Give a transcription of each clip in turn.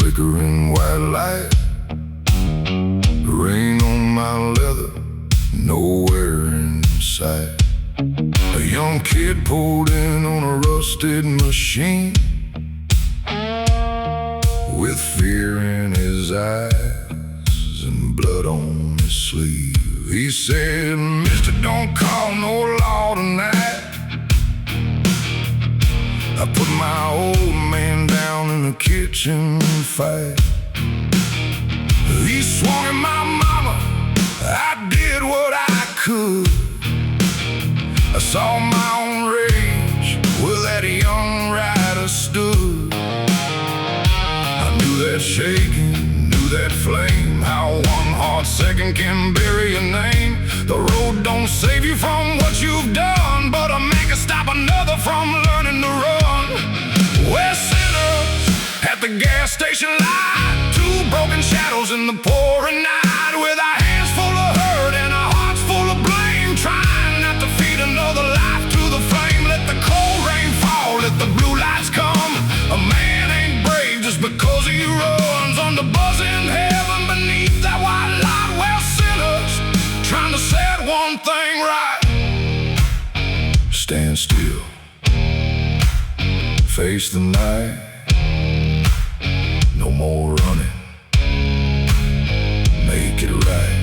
flickering white light, rain on my leather, nowhere in sight. A young kid pulled in on a rusted machine, with fear in his eyes and blood on his sleeve. He said, "Mister, don't call no law tonight. I put my old man down in the kitchen fight. He swung at my mama, I did what I could. I saw my own rage where that young rider stood. I knew that shaking, knew that flame, how one hard second can bury a name. The road don't save you from what you've done, but a man can stop another from learning to run. We're sinners at the gas station light, two broken shadows in the pouring night, with our hands full of hurt and our hearts full of blame, trying not to feed another life to the flame. Let the cold rain fall, let the blue lights come. A man ain't brave just because he runs on the buzzing heaven beneath that white light. We're sinners trying to set one thing right. Stand still, face the night, no more running, make it right.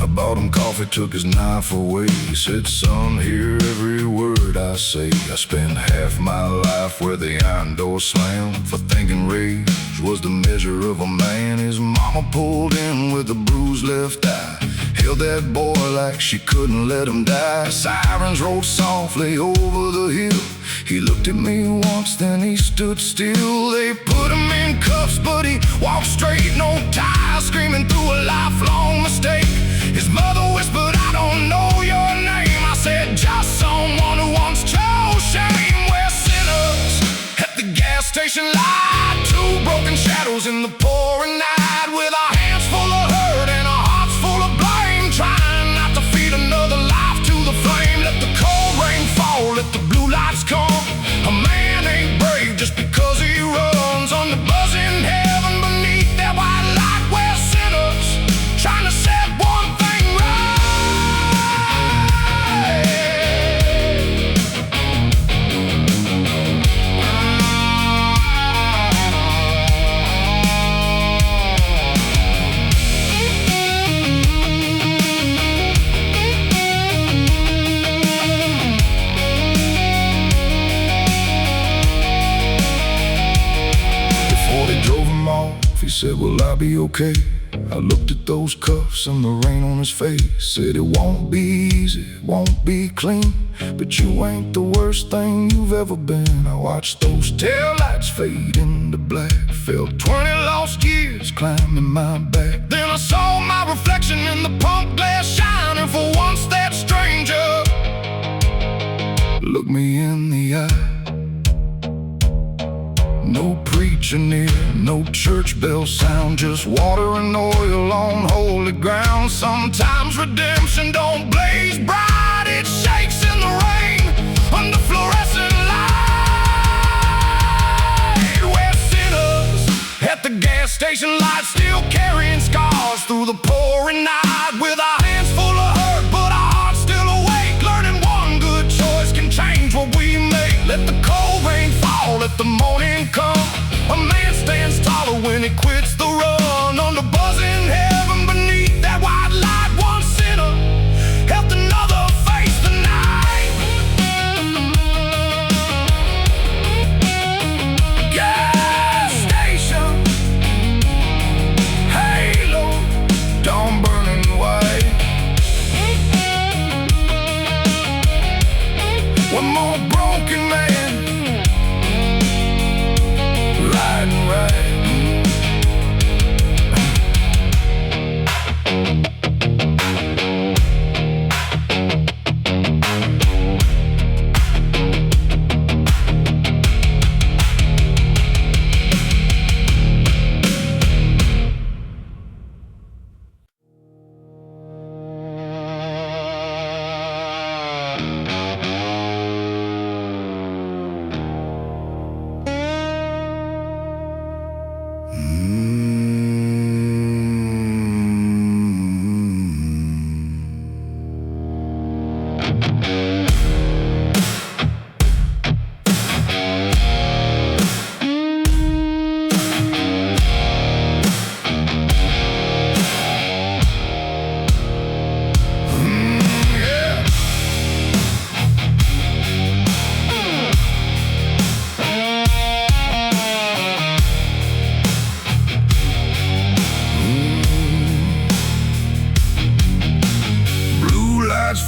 I bought him coffee, took his knife away. He said, "Son, hear every word I say. I spent half my life where the iron door slammed, for thinking rage was the measure of a man." His mama pulled in with a bruised left eye, held that boy like she couldn't let him die. Sirens rolled softly over the hill. He looked at me once, then he stood still. They put him in cuffs, but he walked straight, no ties, screaming through a lifelong mistake. His mother whispered, "I don't know your name." I said, "Just someone who once chose shame." We're sinners at the gas station light, two broken shadows in the pouring night, with our hands full of hurt and our hearts full of blame, trying not to feed another life to the flame. Let the cold rain fall, let the blue lights come. A man ain't brave just because he runs on the buzzing heaven beneath that white light. We're sinners trying to set one thing right. He said, "Will I be okay?" I looked at those cuffs and the rain on his face. Said, "It won't be easy, won't be clean, but you ain't the worst thing you've ever been." I watched those taillights fade into black, felt 20 lost years climbing my back. Then I saw my reflection in the pump glass shining. For once that stranger looked me in the eye. No preacher near, no church bell sound, just water and oil on holy ground. Sometimes redemption don't blaze bright, it shakes in the rain under fluorescent light. We're sinners at the gas station light, still carrying scars through the pouring night, with our hands full of hurt but our hearts still awake, learning one good choice can change what we make. Let the cold rain fall, let the morning come. A man stands taller when he quits the run, on the buzzing heaven beneath that white light. One sinner helped another face the night. Gas station, halo, dawn burning white. One more broken man riding right.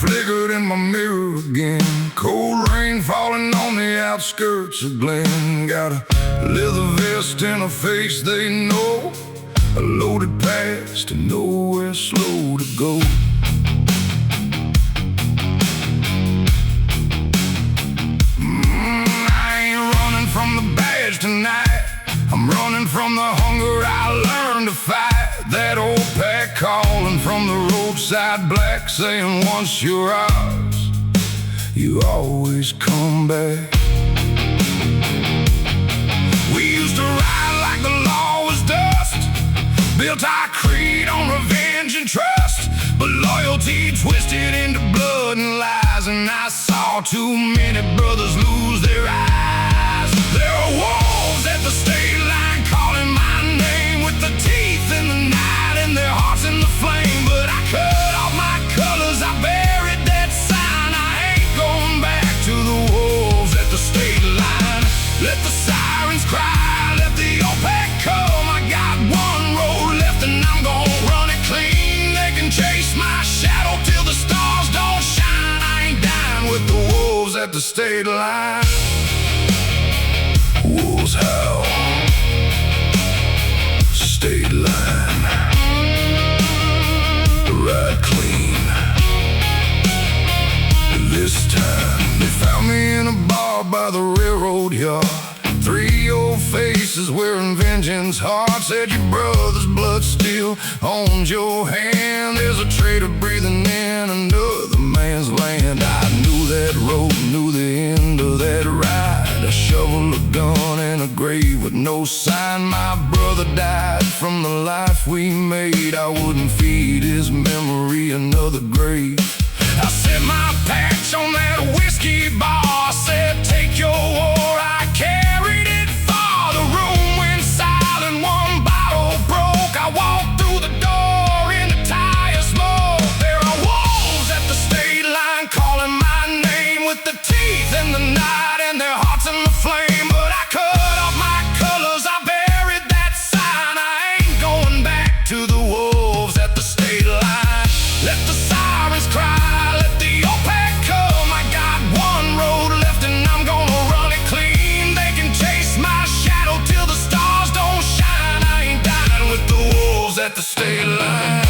flickered in my mirror again. Cold rain falling on the outskirts of Glen. Got a leather vest and a face they know, a loaded past and nowhere slow to go. I ain't running from the badge tonight. I'm running from the hunger I learned to fight. That old pack calling from the roadside black, saying once you're ours, you always come back. We used to ride like the law was dust, built our creed on revenge and trust, but loyalty twisted into blood and lies, and I saw too many brothers lose their eyes. There are wolves at the state line calling my name, with the teeth in the night and their hearts in the flame. But I cut off my colors, I buried that sign. I ain't going back to the wolves at the state line. Let the sirens cry, let the OPEC come. I got one road left and I'm gonna run it clean. They can chase my shadow till the stars don't shine. I ain't dying with the wolves at the state line. Wolves howl, state line, ride clean. This time they found me in a bar by the railroad yard. 3 old faces wearing vengeance hard, said your brother's blood still owns your hand. There's a traitor breathing in another man's land. I knew that road, knew the end of that ride. A shovel, a gun, and a grave with no sign. My brother died from the life we made. I wouldn't feed his memory another grave. I set my patch on that whiskey bar, said take your war. I carried it far. The room went silent, one bottle broke. I walked through the door in the tire smoke. There are wolves at the state line calling my name, with the teeth in the night and their hearts in the flame. But I cut off my colors, I buried that sign. I ain't going back to the wolves at the state line. Let the sirens cry, at the state line.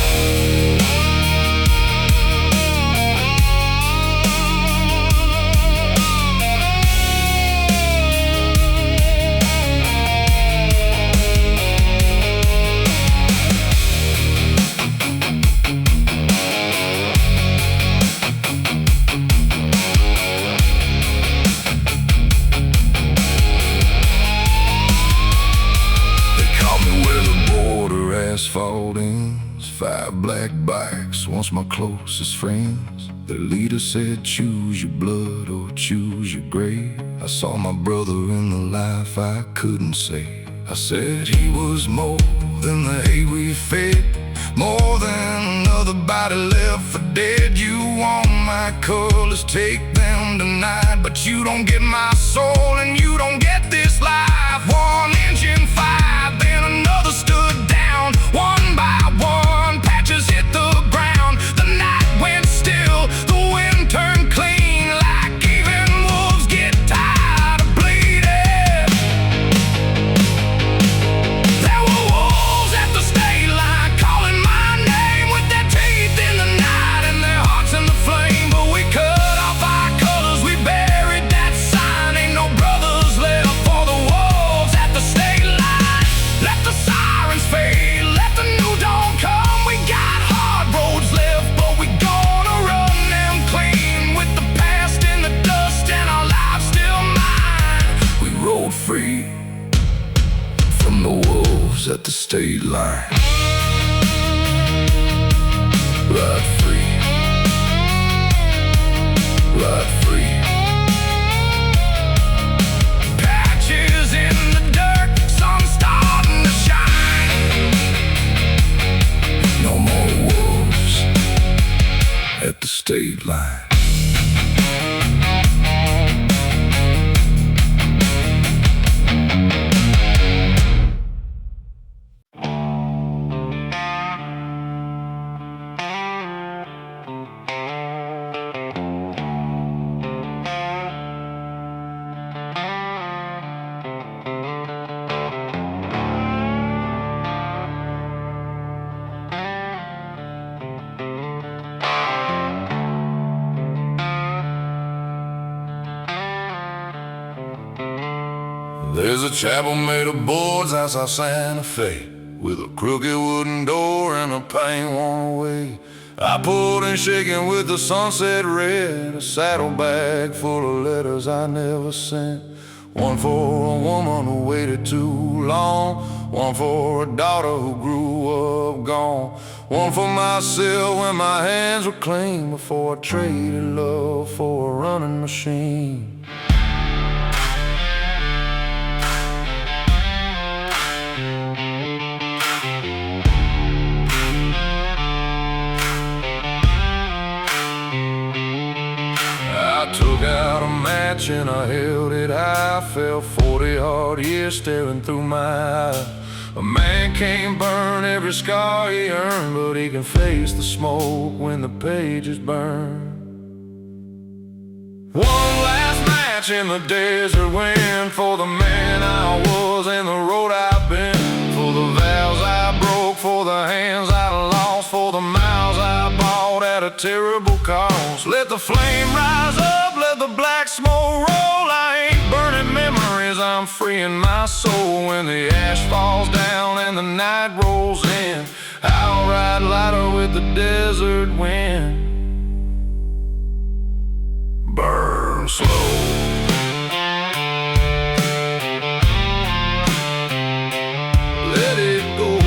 Asphalt ends, 5 black bikes, once my closest friends. The leader said choose your blood or choose your grave. I saw my brother in the life I couldn't save. I said he was more than the hay we fed, more than another body left for dead. You want my colors, take them tonight, but you don't get my soul and you don't get this life. One engine fired, then another stood down. One by one, patches hit the ground. The night went still, the wind turned clean, like even wolves get tired of bleeding. There were wolves at the state line calling my name, with their teeth in the night and their hearts in the flame. But we cut off our colors, we buried that sign. Ain't no brothers left for the wolves at the state line. Let the sirens fade, let the new dawn come. We got hard roads left, but we gonna run them clean, with the past in the dust and our lives still mine. We rode free from the wolves at the state line. Ride free, ride free. Patches in the dirt, sun starting to shine. No more wolves at the state line. There's a chapel made of boards outside Santa Fe, with a crooked wooden door and a paint worn away. I pulled and shaking with the sunset red, a saddlebag full of letters I never sent. One for a woman who waited too long, one for a daughter who grew up gone, one for myself when my hands were clean, before I traded love for a running machine. I took out a match and I held it high. I felt 40 hard years staring through my eyes. A man can't burn every scar he earned, but he can face the smoke when the pages burn. One last match in the desert wind, for the man I was and the road I've been, for the vows I broke, for the hands I lost, for the miles I bought at a terrible cost. Let the flame rise up, let the black smoke roll. I ain't burning memories, I'm freeing my soul. When the ash falls down and the night rolls in, I'll ride lighter with the desert wind. Burn slow. Let it go.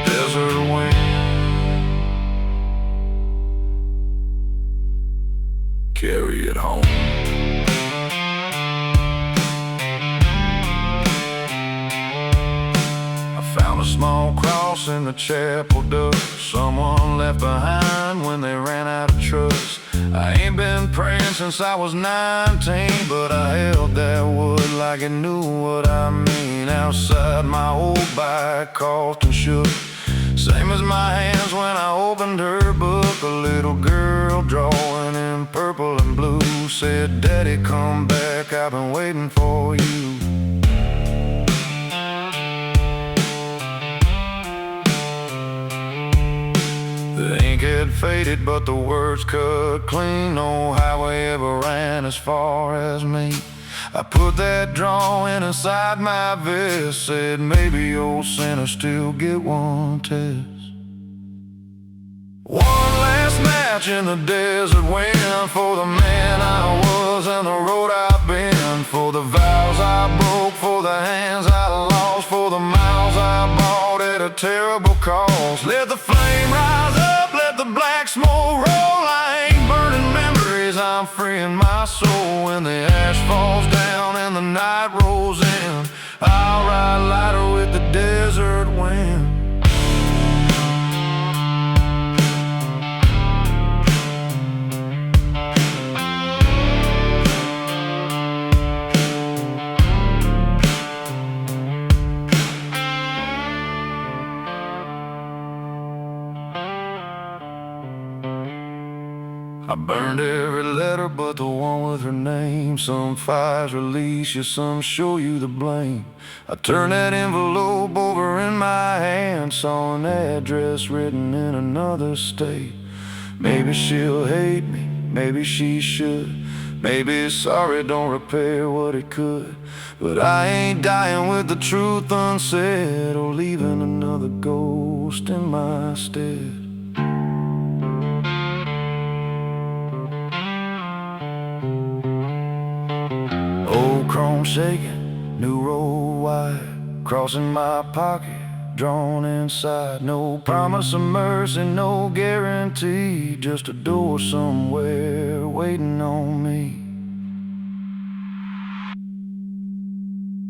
Desert wind, carry it home. I found a small cross in the chapel dust, someone left behind when they ran out of trust. I ain't been praying since I was 19, but I held that wood like it knew what I mean. Outside my old bike coughed and shook, same as my hands when I opened her book. A little girl drawing in purple and blue said, "Daddy, come back, I've been waiting for you." The ink had faded, but the words cut clean. No highway ever ran as far as me. I put that drawing inside my vest, said maybe old sinners still get one test. One last match in the desert wind, for the man I was and the road I've been, for the vows I broke, for the hands I lost, for the miles I bought at a terrible cost. Let the flame rise up, let the black smoke roll. I ain't burning memories, I'm freeing my soul. When the ash falls down and the night rolls in, I'll ride lighter with the desert wind. I burned every letter but the one with her name. Some fires release you, some show you the blame. I turned that envelope over in my hand, saw an address written in another state. Maybe she'll hate me, maybe she should. Maybe sorry don't repair what it could. But I ain't dying with the truth unsaid, or leaving another ghost in my stead. Old chrome shaking, new road wide, crossing my pocket, drawn inside. No promise of mercy, no guarantee, just a door somewhere waiting on me.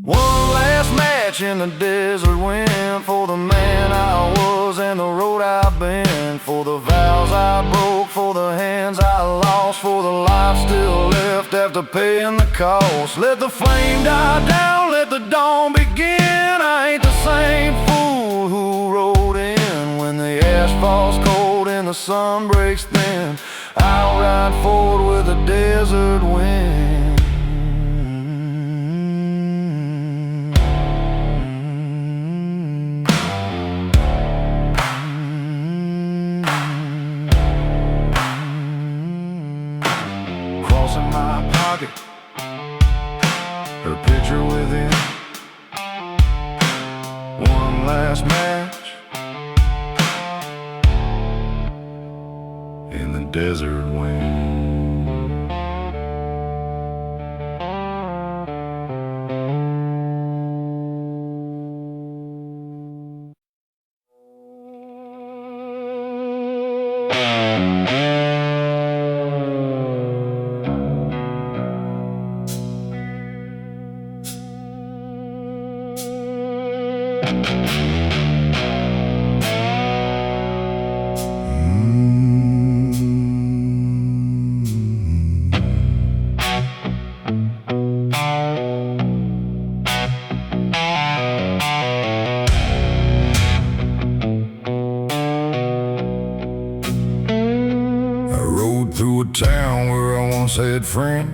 One last match in the desert wind, for the man I was and the road I've been, for the vows I broke, for the hands I lost, for the life still left after paying the cost. Let the flame die down, let the dawn begin. I ain't the same fool who rode in when the ash falls cold and the sun breaks thin. I'll ride forward with the desert wind. her picture with him. One last match in the desert wind. Through a town where I once had friends,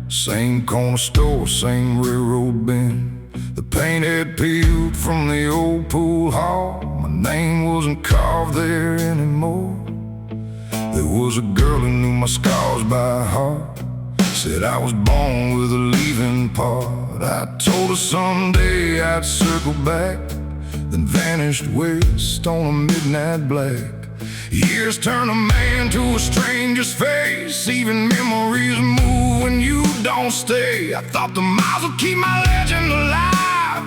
same corner store, same railroad bend. The paint had peeled from the old pool hall. My name wasn't carved there anymore. There was a girl who knew my scars by heart, said I was born with a leaving part. I told her someday I'd circle back, then vanished west on a midnight black. Years turn a man to a stranger's face. Even memories move when you don't stay. I thought the miles would keep my legend alive,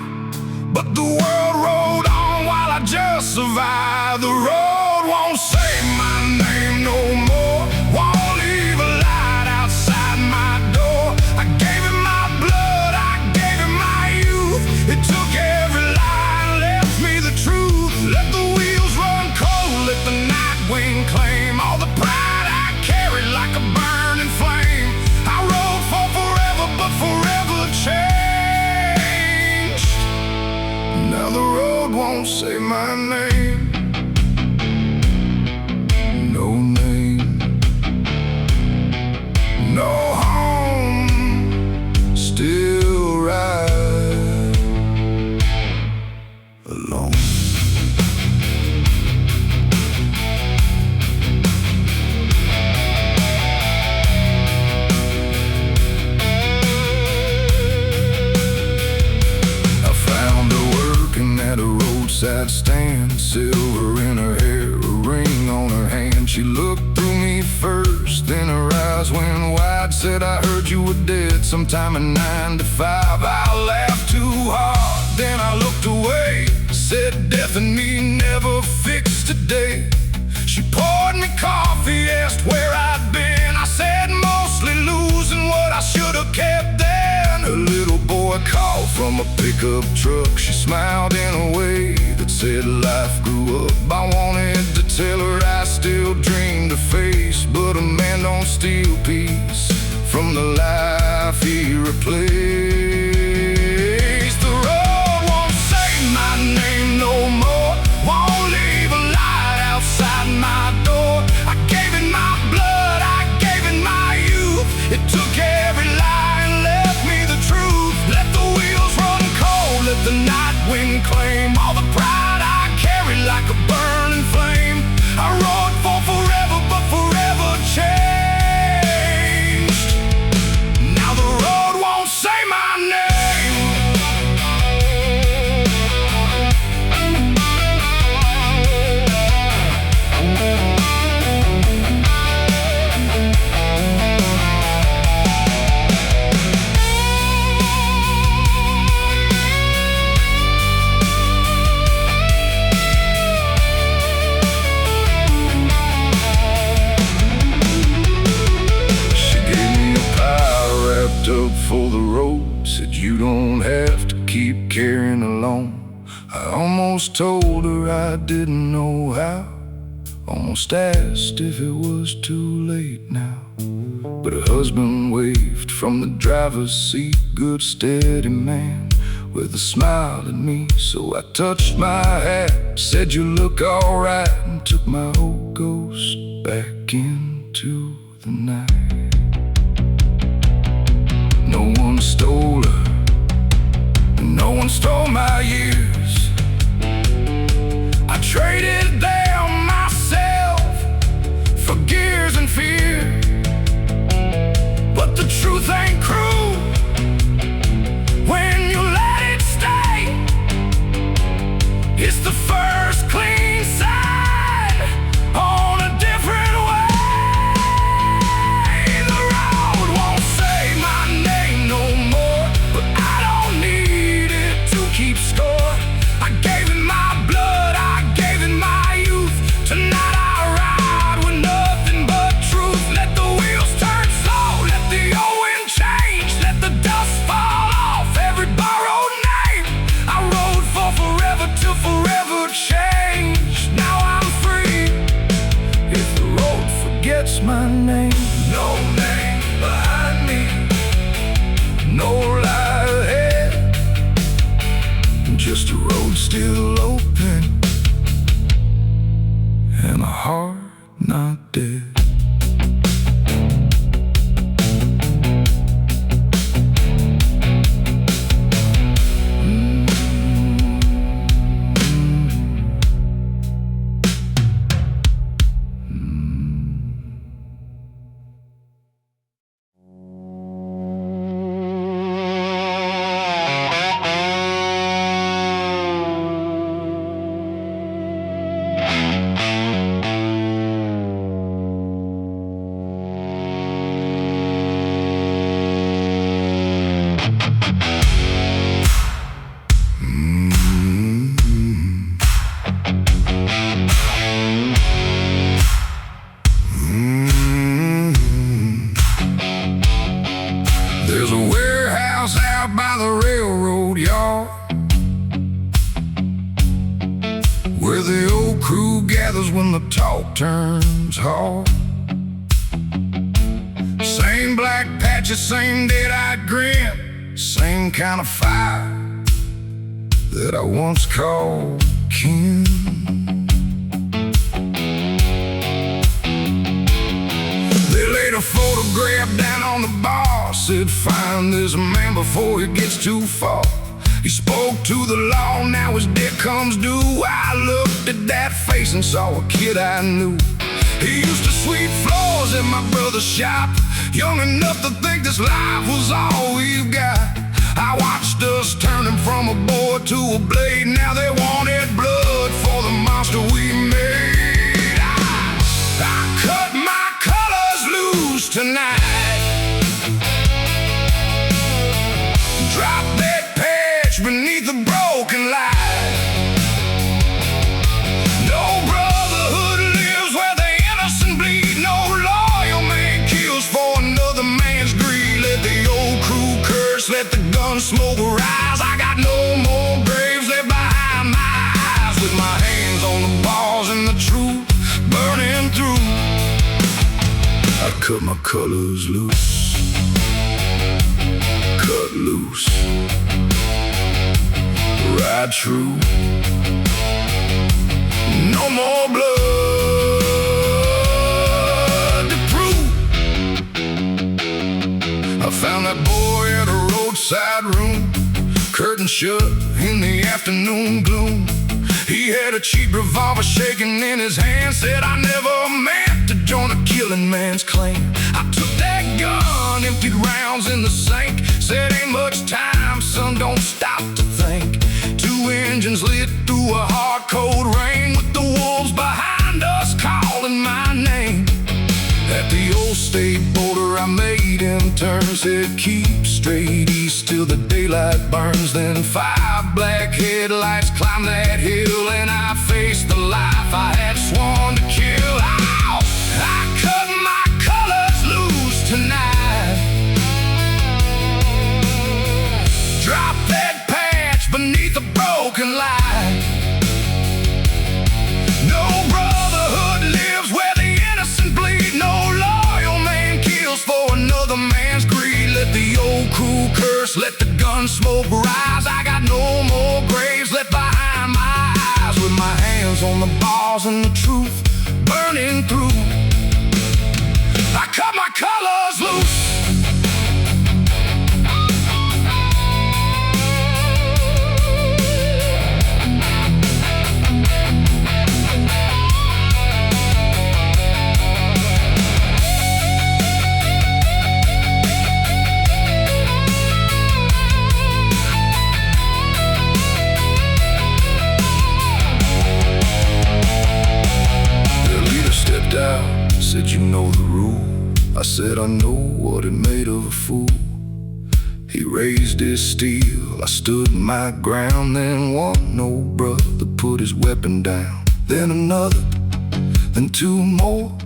but the world rolled on while I just survived. The road won't say my name no more, won't leave a light outside my door. I gave it my blood, I gave it my youth. It took every lie and left me the truth. Let the wheels run cold, let the night wind claim all the pride I carried like a burning flame. I rode for forever, but forever changed. Now the road won't say my name, no name, no home, still ride alone. At a roadside stand, silver in her hair, a ring on her hand. She looked through me first, then her eyes went wide. Said, I heard you were dead sometime in 9 to 5. I laughed too hard, then I looked away. Said, death and me never fixed today. She poured me coffee, asked where I'd been. I said, mostly losing what I should have kept then. A little boy called from a pickup truck. She smiled in a way that said life grew up. I wanted to tell her I still dreamed of face, but a man don't steal peace from the life he replaced. The road won't say my name no more, won't leave a light outside my door. I gave it my blood, I gave it my youth. It took every lie and left me the truth. Let the wheels run cold, let the night wind claim all the pride I carried like a burning flame. I rode for forever, but forever changed. Now the road won't say my name. Up for the road, said you don't have to keep carrying alone. I almost told her I didn't know how, almost asked if it was too late now. But her husband waved from the driver's seat, good steady man with a smile at me. So I touched my hat, said you look alright, and took my old ghost back into the night. No one stole her, no one stole my years. I traded them myself for gears and fear. But the truth ain't cruel, just a road still open and a heart not dead. There's a warehouse out by the railroad yard where the old crew gathers when the talk turns hard. Same black patches, same dead-eyed grin, same kind of fire that I once called kin. They laid a photograph down on the bar, said find this man before it gets too far. He spoke to the law, now his debt comes due. I looked at that face and saw a kid I knew. He used to sweep floors in my brother's shop, young enough to think this life was all we've got. I watched us turning from a boy to a blade. Now they wanted blood for the monster we made. I cut my colors loose tonight. Drop that patch beneath the broken light. No brotherhood lives where the innocent bleed. No loyal man kills for another man's greed. Let the old crew curse, let the gun smoke rise. I got no more graves left behind my eyes. With my hands on the bars and the truth burning through, I cut my colors loose. Cut loose, ride true. No more blood to prove. I found that boy at a roadside room, curtain shut in the afternoon gloom. He had a cheap revolver shaking in his hand, said I never meant to join a killing man's clan. I took that gun, emptied rounds in the sink, said ain't much time, son, don't stop to think. Two engines lit through a hard cold rain, with the wolves behind us calling my name. At the old state border I made him turn, said keep straight east till the daylight burns. Then 5 black headlights climbed that hill, and I faced the life I had sworn to kill. Ow! I cut my colors loose tonight. Drop that patch beneath the broken light. No brotherhood lives where the innocent bleed. No loyal man kills for another man's greed. Let the old crew curse, let the gun smoke rise. I got no more graves left behind my eyes. With my hands on the bars and the truth burning through, I cut my colors loose. Out, said you know the rule. I said I know what it made of a fool. He raised his steel, I stood my ground. Then one old brother put his weapon down. Then another, then 2 more.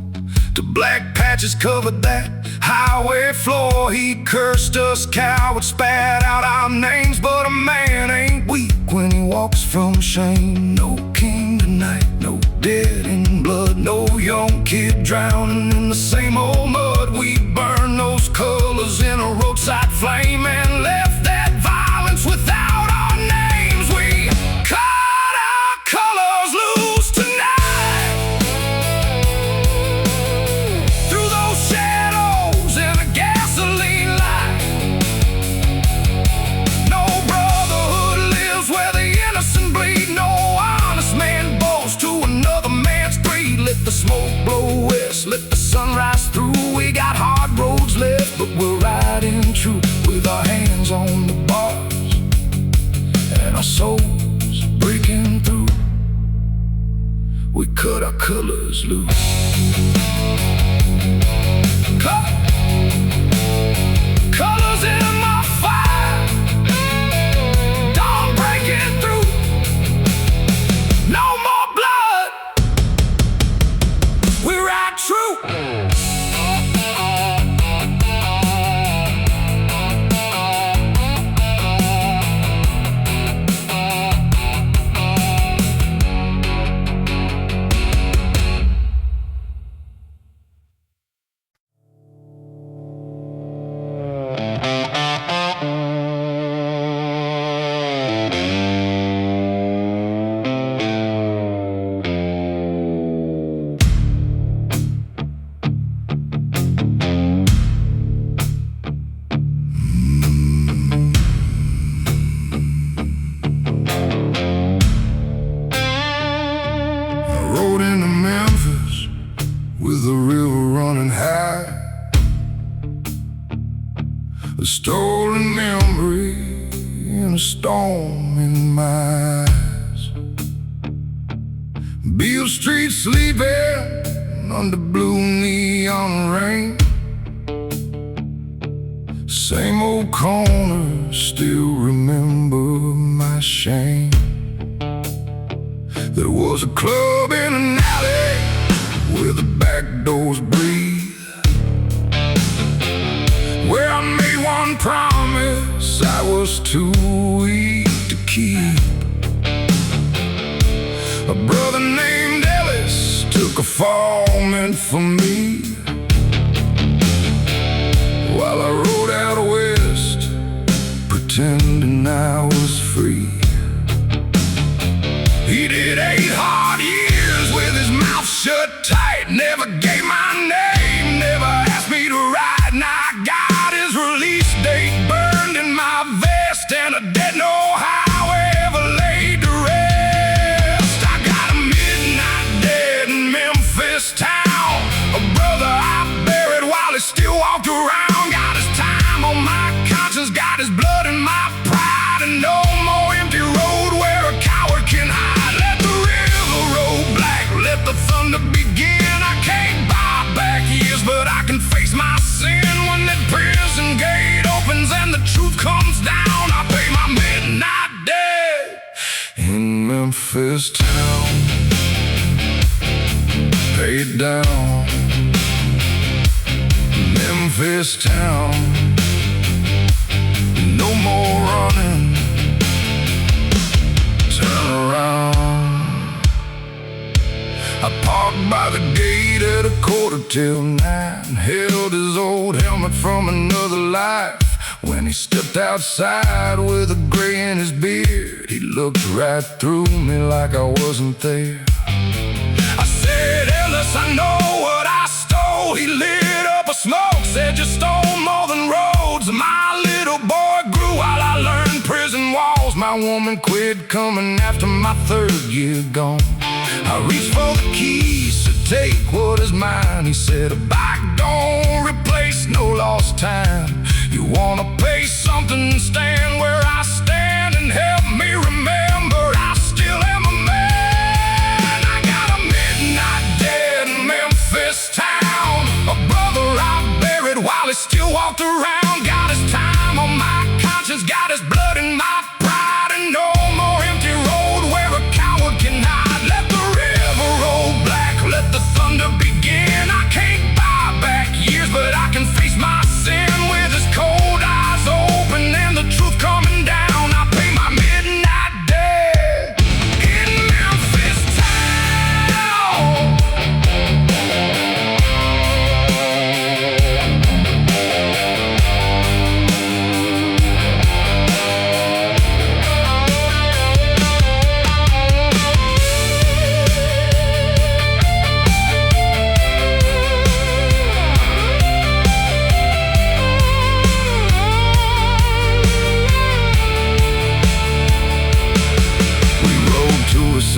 The black patches covered that highway floor. He cursed us cowards, spat out our names. But a man ain't weak when he walks from shame. No king tonight, no dead in blood, no young kid drowning in the same old mud. We burned those colors in a roadside flame and left that violence without our names. We our souls breaking through. We cut our colors loose. Colors in my fire, dawn breaking through. No more blood, we ride true. Rode into Memphis with the river running high, a stolen memory and a storm in my eyes. Beale Street sleeping under blue neon rain. Same old corner, still remember my shame. There was a club in an alley where the back doors breathe, where I made one promise I was too weak to keep. A brother named Ellis took a fall meant for me, while I rode out west pretending I was free. He did 8 hard years with his mouth shut tight, never gave my name, never asked me to ride. Now I got his release date burned in my vest, and I didn't know how I ever laid to rest. I got a midnight dead in Memphis town, a brother I buried while he still walked around. Got his time on my conscience, got his blood in my pride, and no more empty road where a coward can hide. Let the thunder begin. I can't buy back years, but I can face my sin. When that prison gate opens and the truth comes down, I pay my midnight debt in Memphis town. Paid down, Memphis town. No more running, turn around. I parked by the gate at 9:15, held his old helmet from another life. When he stepped outside with a gray in his beard, he looked right through me like I wasn't there. I said, Ellis, I know what I stole. He lit up a smoke, said you stole more than roads. My little boy grew while I learned prison walls. My woman quit coming after my 3rd year gone. I reached for the keys to take what is mine. He said, a bike don't replace no lost time. You wanna pay something, stand where I stand, and help me remember I still am a man. I got a midnight dead in Memphis town, a brother I buried while he still walked around. Got his time on my conscience, got his blood in my pride, and no more empty road where a coward can hide. Let the river roll black, let the thunder begin. I can't buy back years, but I can face my sin. With his cold eyes open and the truth coming down, I pay my midnight debt in Memphis town.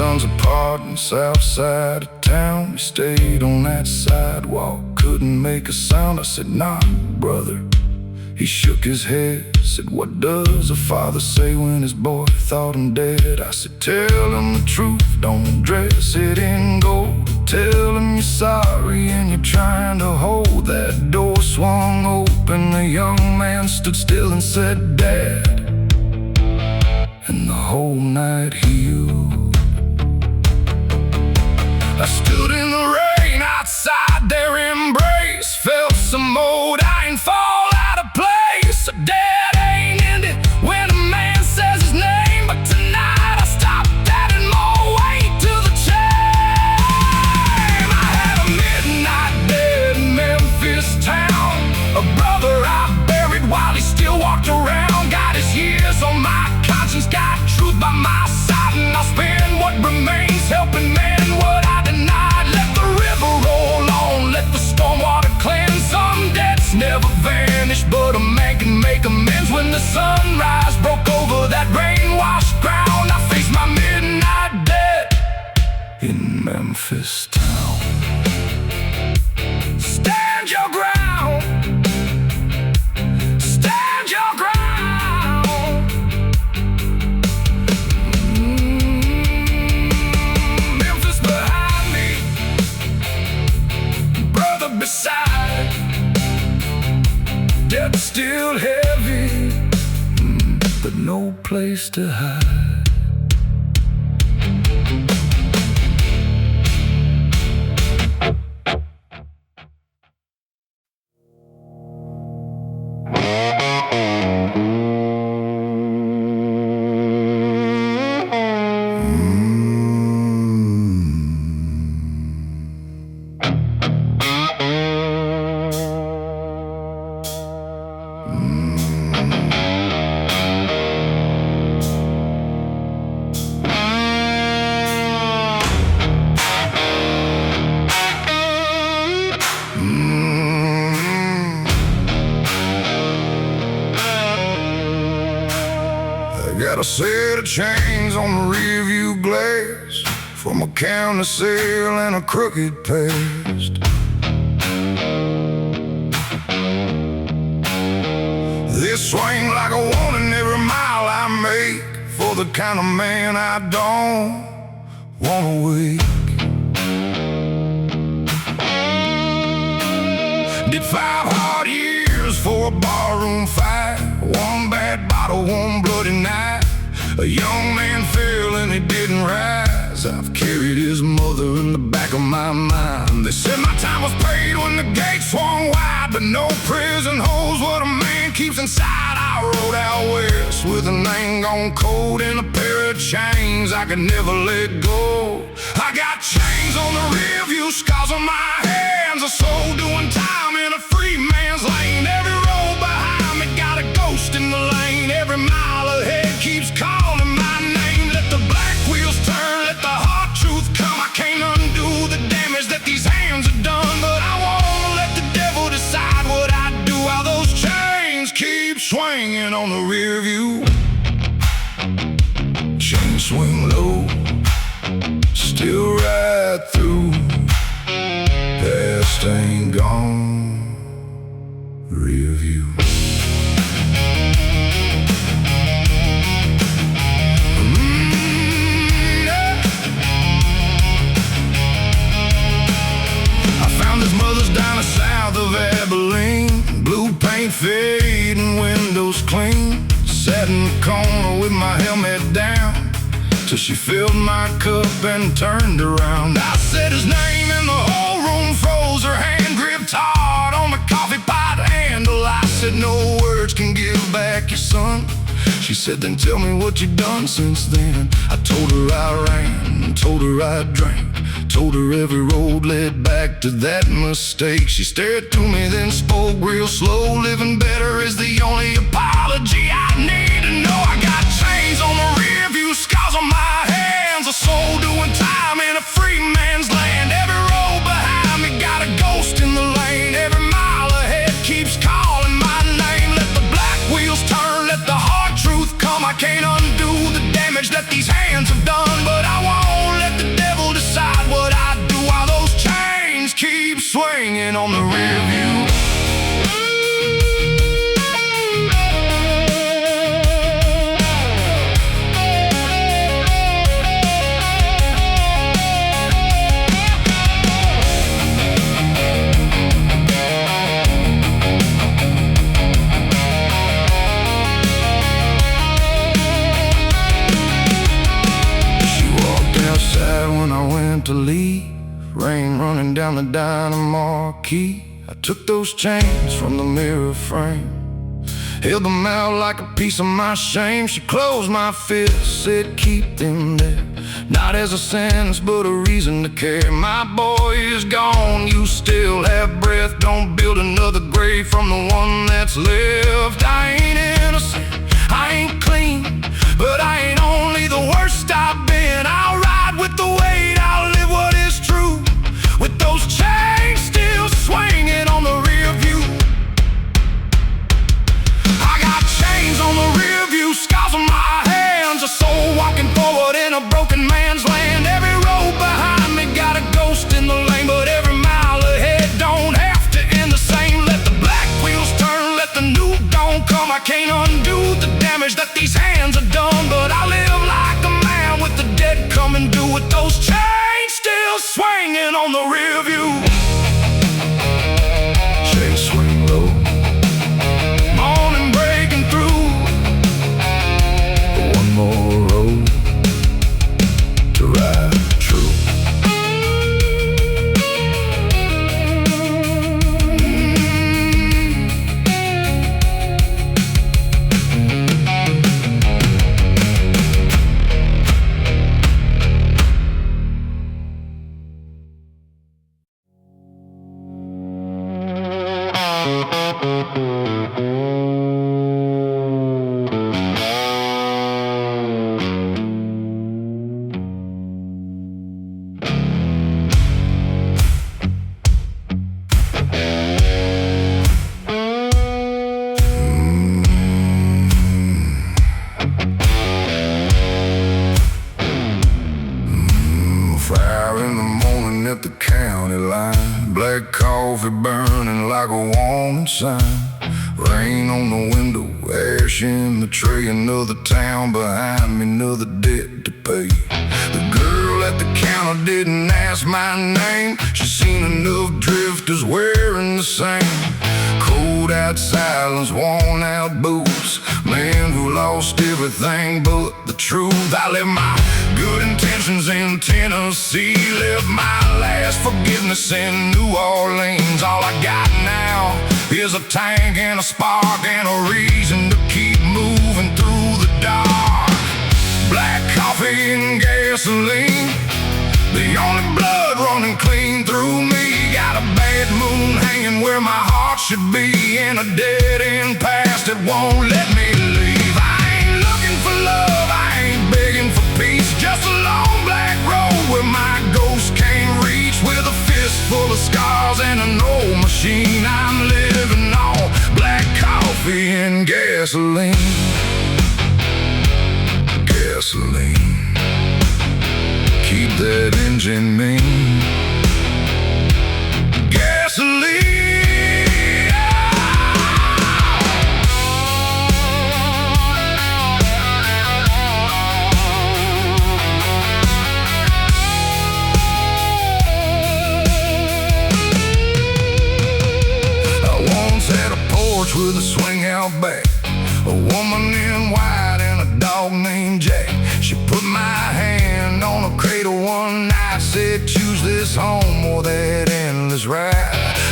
Sons apart in the south side of town. We stayed on that sidewalk, couldn't make a sound. I said, nah, brother, He shook his head, said, "What does a father say when his boy thought him dead?" I said, "Tell him the truth, don't dress it in gold. Tell him you're sorry and you're trying to hold." That door swung open, the young man stood still and said, "Dad." And the whole night healed. I stood in the rain outside their embrace, felt some old iron fall out of place. A dead ain't ended when a man says his name, but tonight I stopped adding more weight to the chain. I had a midnight dead in Memphis town, a brother I buried while he still walked around. Got his years on my conscience, got truth by my side, and I'll spend what remains helping men what I denied. Let the river roll on, let the storm water cleanse. Some debts never vanish, but a man can make amends. When the sunrise broke over that rain-washed ground, I faced my midnight dead in Memphis town. Stand your ground, stand your ground. Memphis behind me, brother beside, debt still heavy, but no place to hide. Got a set of chains on the rearview glass from a county sale and a crooked past. This swing like a warning every mile I make, for the kind of man I don't wanna wake. Did 5 hard years for a barroom fight, one bad bottle, one bloody night. A young man fell and he didn't rise. I've carried his mother in the back of my mind. They said my time was paid when the gate swung wide, but no prison holds what a man keeps inside. I rode out west with a name gone cold and a pair of chains I could never let go. I got chains on the rear view, scars on my hands, a soul doing time in a free man's lane. Every road behind me got a ghost in the lane. Every mile ahead keeps calling my name. Let the black wheels turn, let the hard truth come. I can't undo the damage that these hands have done, but I won't let the devil decide what I do while those chains keep swinging on the rear view. Chains swing low, still right through. Past ain't gone, rear view. Down the south of Abilene, blue paint fading, windows clean. Sat in the corner with my helmet down till she filled my cup and turned around. I said his name and the whole room froze. Her hand gripped hard on the coffee pot handle. I said, "No words can give back your son." She said, "Then tell me what you done since then." I told her I ran, told her I drank, told her every road led back to that mistake. She stared through me, then spoke real slow. Living better is the only apology I need to know. I got chains on the rear view, scars on my hands, a soul doing time in a free man's land. Every road behind me got a ghost in the lane. Every mile ahead keeps calling my name. Let the black wheels turn, let the hard truth come. I can't undo the damage that these hands have done, but I won't let the devil decide what I do while those chains keep swinging on the rear view. to leave, rain running down the dynamo key. I took those chains from the mirror frame, held them out like a piece of my shame. She closed my fist, said keep them there, not as a sentence but a reason to care. My boy is gone, you still have breath. Don't build another grave from the one that's left. I ain't innocent, I ain't clean, but I ain't only the worst I've been. I'll ride with the weight, I'll live what is true, with those chains still swinging on the rear view. I got chains on the rear view, scars on my hands, a soul walking forward in a broken man's land. Every road behind me got a ghost in the lane, but every mile ahead don't have to end the same. Let the black wheels turn, let the new dawn come. I can't undo the damage that these hands have done, but I live like a man with the dead coming due, with those chains still swinging on the rear view. Chains swing low, morning breaking through. One more road to ride true. At the county line, black coffee burning like a warning sign. Rain on the window, ash in the tray. Another town behind me, another debt to pay. The girl at the counter didn't ask my name. She seen enough drifters wearing the same. Cold out silence, worn out boots, man who lost everything but the truth. I left my good intentions in Tennessee, left my last forgiveness in New Orleans. All I got now is a tank and a spark and a reason to keep moving through the dark. Black coffee and gasoline, the only blood running clean through me. Got a bad moon hanging where my heart should be, in a dead-end past that won't let me leave. I ain't looking for love, I ain't begging for peace, just a long black road where my ghost can't reach. With a fist full of scars and an old machine, I'm living on black coffee and gasoline. Gasoline, keep that engine mean. Gasoline. I once had a porch with a swing out back, a woman in white and a dog named Jack. She put my hand on a cradle one night, said choose this home or that endless ride.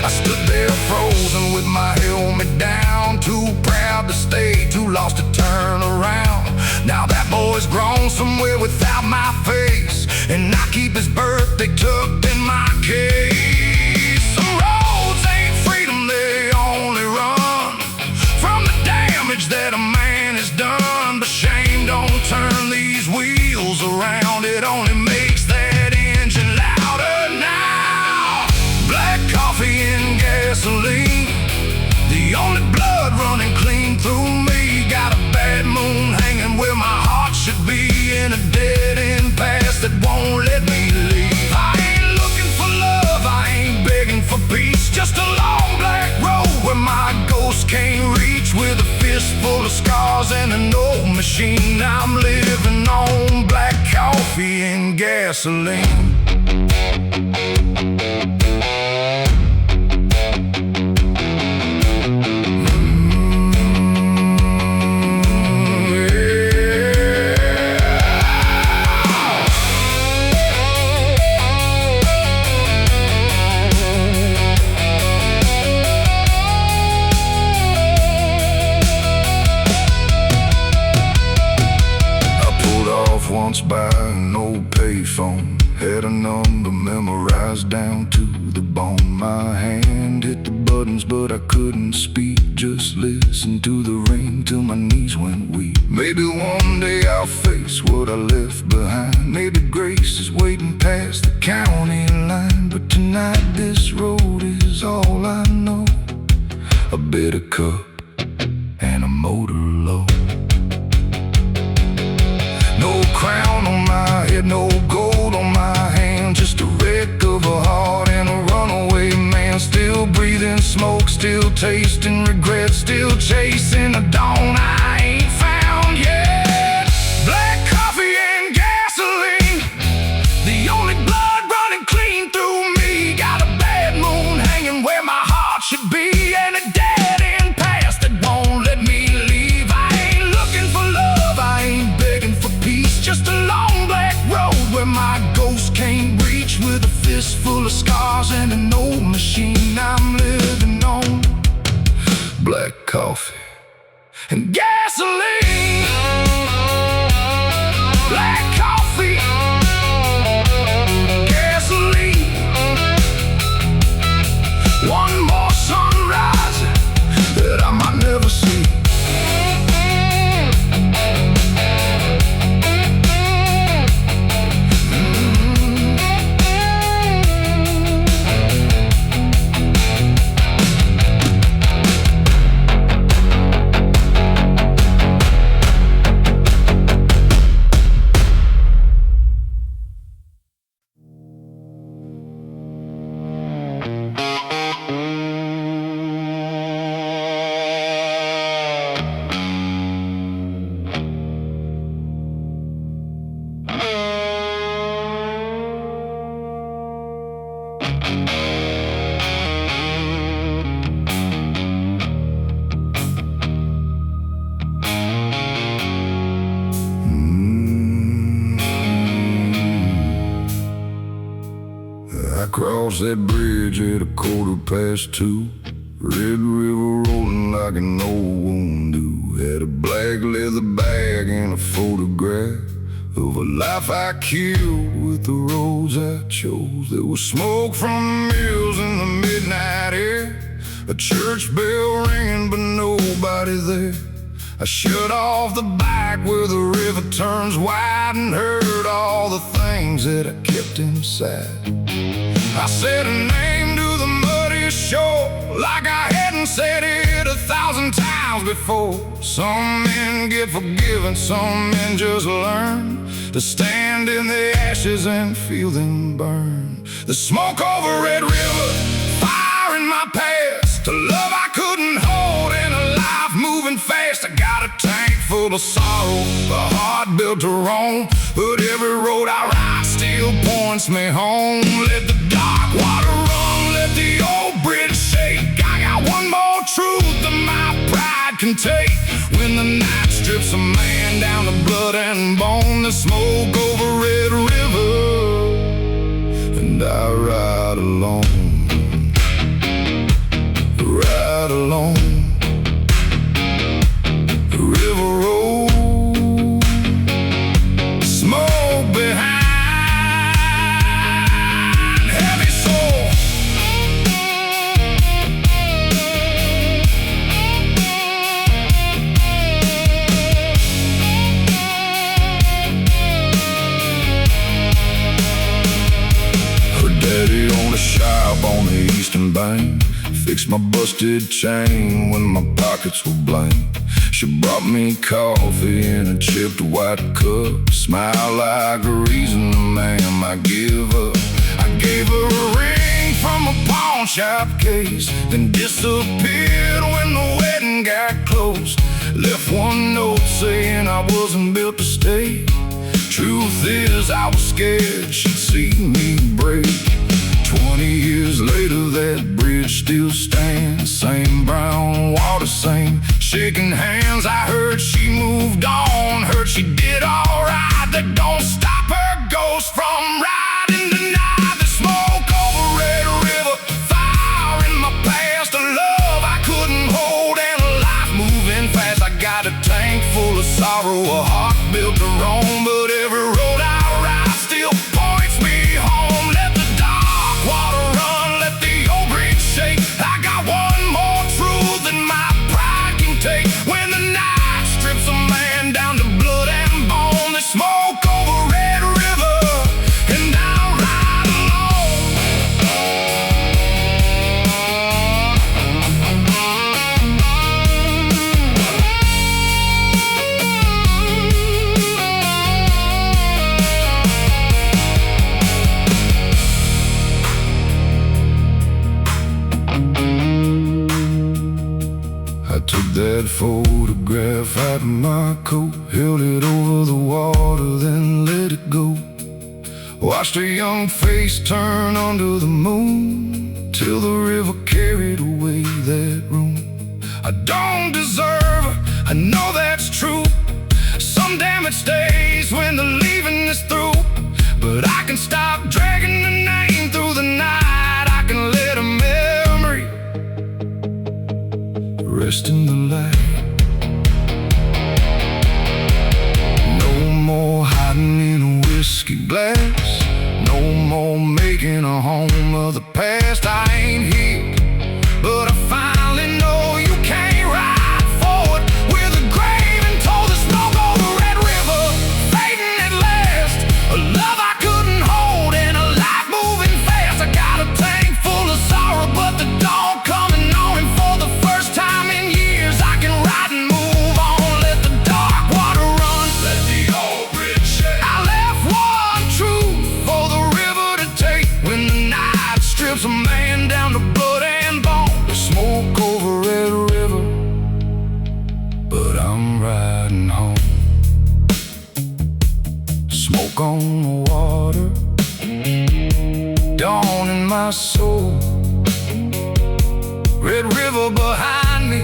I stood there frozen with my helmet down, too proud to stay, too lost to turn around. Now that boy's grown somewhere without my face, and I keep his birthday tucked in my case. Some roads ain't freedom, they only run from the damage that a man has done. But shame don't turn these wheels around, it only makes that engine louder now. Black coffee and gasoline, the only blood running clean through me. Got a bad moon hanging where my heart should be, in a dead-end past that won't let me leave. I ain't looking for love, I ain't begging for peace, just a long black road where my ghost can't reach. With a fist full of scars and an old machine, I'm living on black coffee and gasoline. once by an old payphone. Had a number memorized down to the bone. My hand hit the buttons but I couldn't speak. Just listen to the ring till my knees went weak. Maybe one day I'll face what I left behind. Maybe grace is waiting past the county line. But tonight this road is all I know. A bitter cup and a motor low. No crown on my head, no gold on my hand. Just a wreck of a heart and a runaway man. Still breathing smoke, still tasting regret. Still chasing a dawn I ain't found yet. Black coffee and gasoline, the only blood running clean through me. Got a bad moon hanging where my heart should be, and a dead end past that won't let me leave. I ain't looking for love, I ain't begging for peace. Just a long black road where my ghost can't reach. With a fist full of scars and an old machine I'm living on. Black coffee and gasoline. Black coffee, gasoline. One more sunrise that I might never see. I crossed that bridge at 2:15. Red River rolling like an old wound do. Had a black leather bag and a photograph of a life I killed with the roads I chose. There was smoke from the mills in the midnight air, a church bell ringing but nobody there. I shut off the bike where the river turns wide and heard all the things that I kept inside. I said a name to the muddy shore like I hadn't said it 1,000 times before. Some men get forgiven, some men just learn to stand in the ashes and feel them burn. The smoke over Red River, fire in my past, a love I couldn't hold and a life moving fast. I got a tank full of sorrow, a heart built to roam, but every road I ride still points me home. Let the dark water run, let the old bridge shake. I got one more truth that my pride can take. When the night strips a man down to blood and bone, the smoke over Red River, and I ride alone, ride alone. River road, smoke behind, heavy soul. Her daddy owned a shop on the eastern bank, fixed my busted chain when my pockets were blank. She brought me coffee in a chipped white cup, smile like a reason, ma'am, I give up. I gave her a ring from a pawn shop case, then disappeared when the wedding got close. Left one note saying I wasn't built to stay. Truth is I was scared she'd see me break. 20 years later that bridge still stands, same brown water, same shaking hands. I heard she moved on, heard she did alright. That don't stop her ghost from riding tonight. The smoke over Red River, fire in my past, a love I couldn't hold and a life moving fast. I got a tank full of sorrow, a heart built to roam, but every road that photograph out of my coat, held it over the water, then let it go. Watched a young face turn under the moon, till the river carried away that room. I don't deserve her, I know that's true. Some damage stays when the leaving is through. But I can stop dragging the name through the night. I can let a memory rest in the light. No more hiding in a whiskey glass, no more making a home of the past. I ain't here, but I finally know you can't ride forward with a grave and told the smoke over Red River, fading at last. A love I couldn't hold and a life moving fast. I got a tank full of sorrow, but the dawn coming on, and for the first time in years I can ride and move on. Let the dark water run, let the old bridge shake. I left one truth for the river to take. When the night strips a man down to blood and bone, there's smoke over Red River, but I'm riding home. Smoke on the water, dawn in my soul, Red River behind me,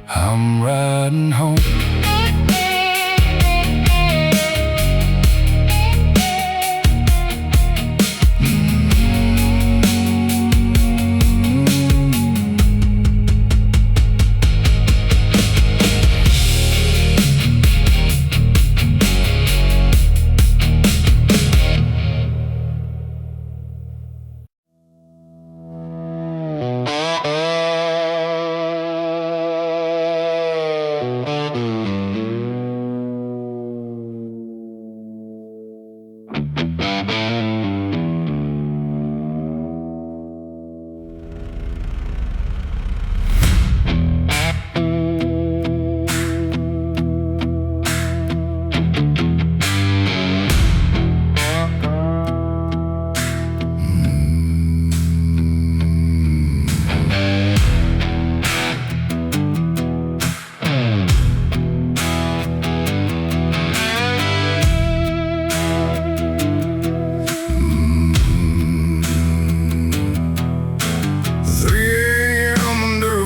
I'm riding home.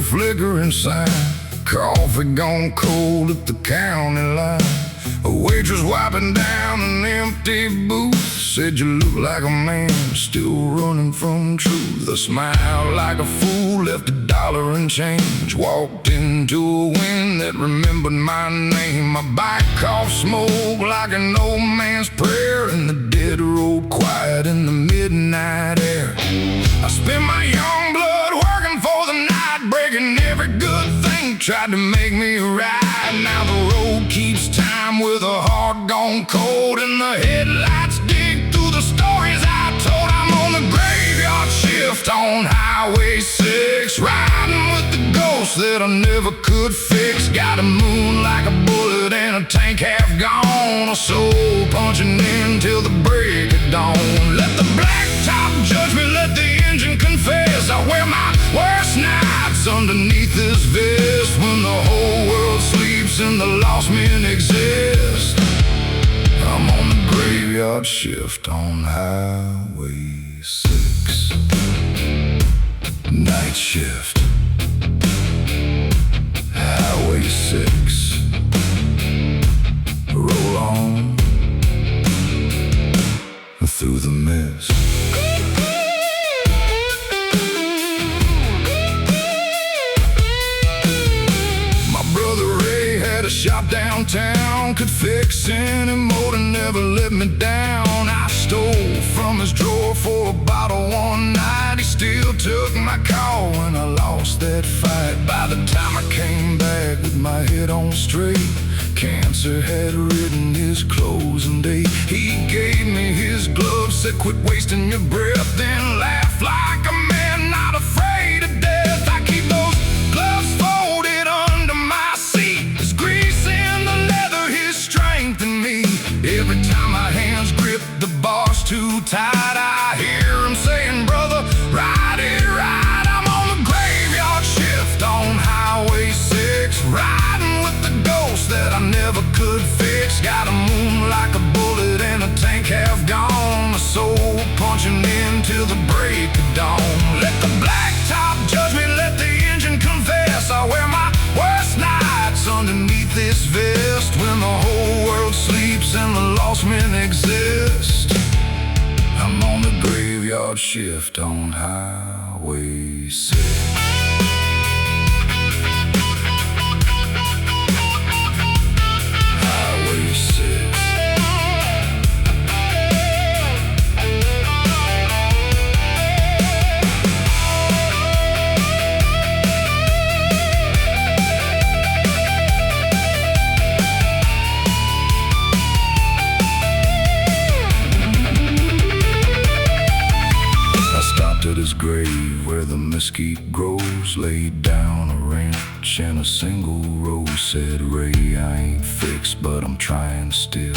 Flickering sign, coffee gone cold at the county line. A waitress wiping down an empty booth said you look like a man still running from truth. I smiled like a fool, left $1 and change, walked into a wind that remembered my name. My bike coughed smoke like an old man's prayer in the dead road quiet in the midnight air. I spent my young blood working for the night, breaking every good thing tried to make me right. Now the road keeps time with a heart gone cold, and the headlights dig through the stories I told. I'm on the graveyard shift on Highway 6, riding with the ghosts that I never could fix. Got a moon like a bullet and a tank half gone, a soul punching in till the break of dawn. Let the blacktop judge me, let the engine confess. I wear my worst nights underneath this vest, when the whole world sleeps and the lost men exist. I'm on the graveyard shift on Highway 6, night shift, Highway 6. Roll on through the mist. A shop downtown could fix any motor, never let me down. I stole from his drawer for a bottle one night. He still took my call when I lost that fight. By the time I came back with my head on straight, cancer had written his closing date. He gave me his gloves, said quit wasting your breath, then laughed like a man not afraid of death. I keep those gloves folded under my seat, his grease in the leather, his strength in me. Every time my hands grip the bars too tight, I hear him saying, brother, ride it right. I'm on the graveyard shift on Highway 6. could fix. Got a moon like a bullet and a tank half gone. A soul punching into the break of dawn. Let the blacktop judge me, let the engine confess. I wear my worst nights underneath this vest. When the whole world sleeps and the lost men exist, I'm on the graveyard shift on Highway 6. At his grave where the mesquite grows, laid down a wrench and a single rose. Said, Ray, I ain't fixed, but I'm trying still.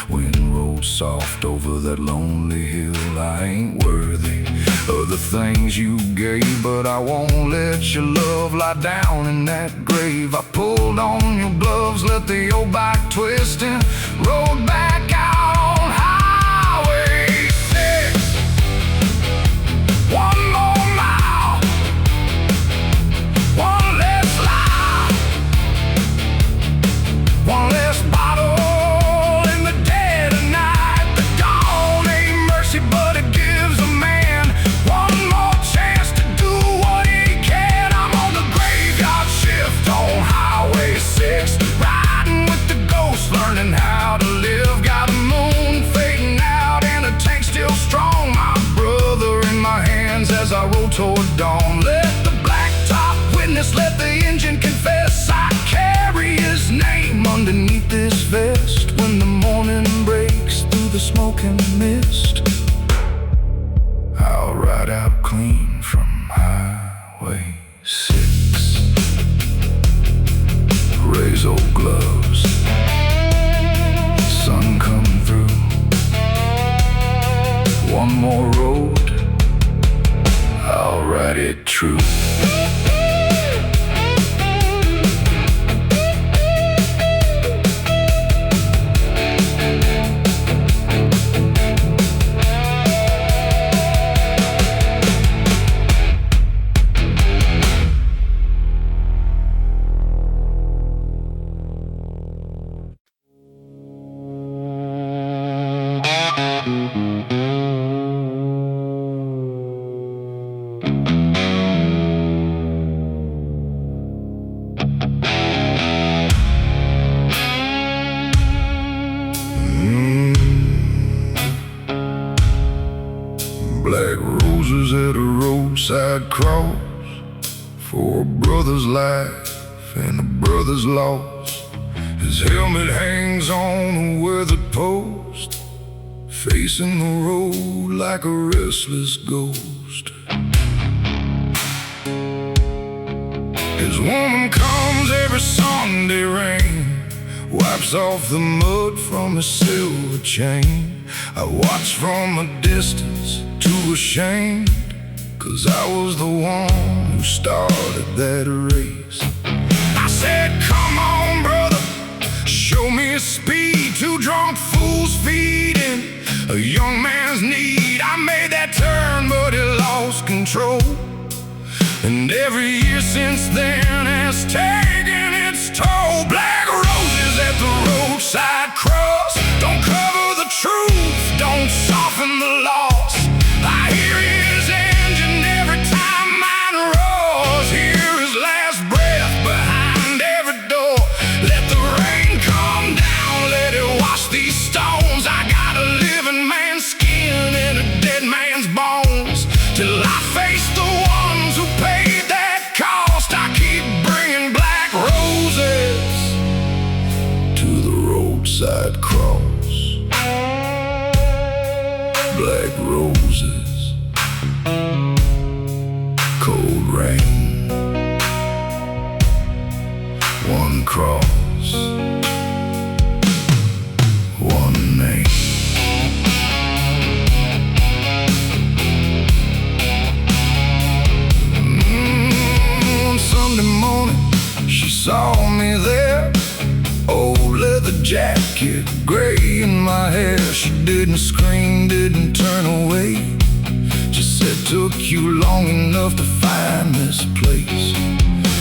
Wind rolls soft over that lonely hill. I ain't worthy of the things you gave, but I won't let your love lie down in that grave. I pulled on your gloves, let the old bike twist, and rode back out on Highway 6. One more mile, one less lie, one less bottle in the dead of night. The dawn ain't mercy, but it gives a man one more chance to do what he can. I'm on the graveyard shift on Highway 6, riding with the ghost, learning how to live. Got a moon fading out and a tank still strong. My brother in my hands as I roll toward dawn. Let the blacktop witness, let the engine confess. I carry his name underneath this vest. When the morning breaks through the smoke and mist, I'll ride out clean from Highway 6. Ray's old gloves, sun coming through. One more road, I'll ride it true. Black roses at a roadside cross, for a brother's life and a brother's loss. His helmet hangs on a weathered post, facing the road like a restless ghost. His woman comes every Sunday rain, wipes off the mud from his silver chain. I watch from a distance, too ashamed, 'cause I was the one who started that race. I said, come on, brother, show me a speed. Two drunk fools feeding a young man's need. I made that turn, but it lost control, and every year since then has taken its toll. Black roses at the roadside cross don't cover the truth, don't soften the loss. I hear his engine every time mine roars, hear his last breath behind every door. Let the rain come down, let it wash these stones. I got a living man's skin and a dead man's bones, till I face the ones who paid that cost. I keep bringing black roses to the roadside cross. Black roses, cold rain, one cross, one name. One Sunday morning, she saw me there, old leather jacket, gray in my hair. She didn't scream, didn't turn away. Just said, took you long enough to find this place.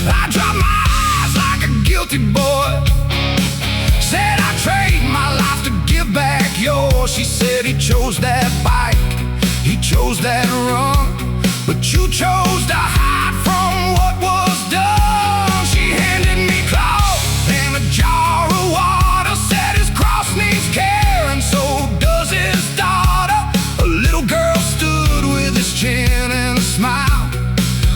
I dropped my eyes like a guilty boy. Said I'd trade my life to give back yours. She said he chose that bike, he chose that run, but you chose to hide from what was done. She handed me clothes and a jar of water. Said his cross needs care and so does his daughter. A little girl stood with his chin and a smile,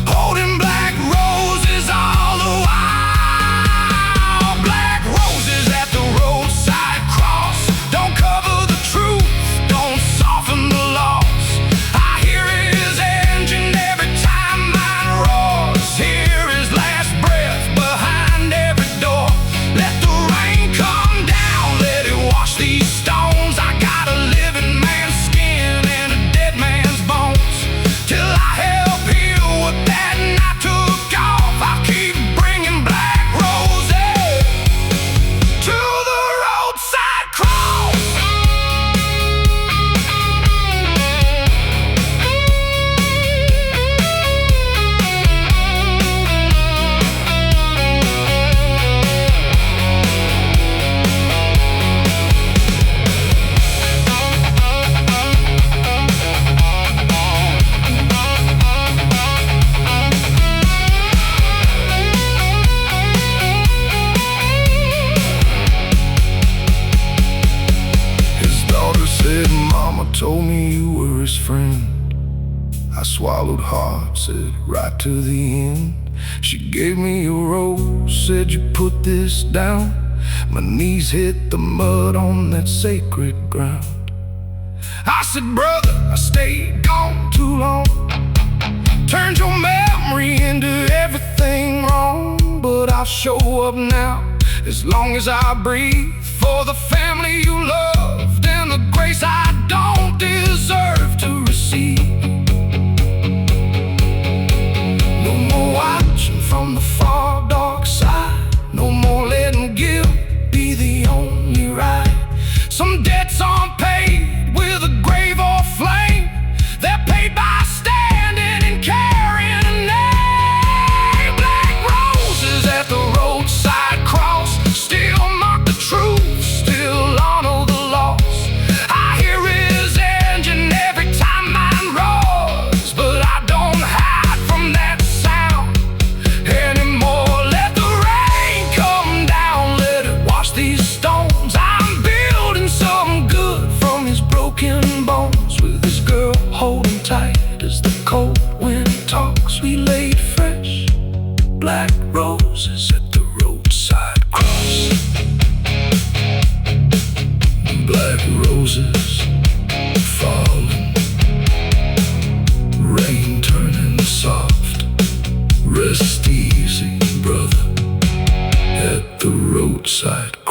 holding black roses all the while. Black roses at the roadside cross. Don't cover the truth, don't soften the loss. I hear his engine every time mine roars. Hear his last breath behind every door. Let the rain come down, let it wash these stones. I got a living man's skin and a dead man's bones. Till I help heal what that night took off, I keep bringing black roses to the roadside cross. His daughter said, Mama told me you were his friend. I swallowed hard, said right to the end. She gave me a rose, said you put this down. My knees hit the mud on that sacred ground. I said, brother, I stayed gone too long, turned your memory into everything wrong. But I'll show up now, as long as I breathe, for the family you loved and the grace I don't deserve to receive. No more watching from the far dark side, no more letting guilt be the only right. Some debts aren't paid with a grave or flame, they're paid by standing and carrying a name. Black roses at the roadside cross still mark the truth, still honor the loss. I hear his engine every time mine roars, but I don't hide from that sound anymore. Let the rain come down, let it wash these stones. I'm building something good from his broken bones, with his girl holding tight as the cold wind talks. We laid fresh black roses at the roadside cross. Black roses falling, rain turning soft. Rest easy, brother, at the roadside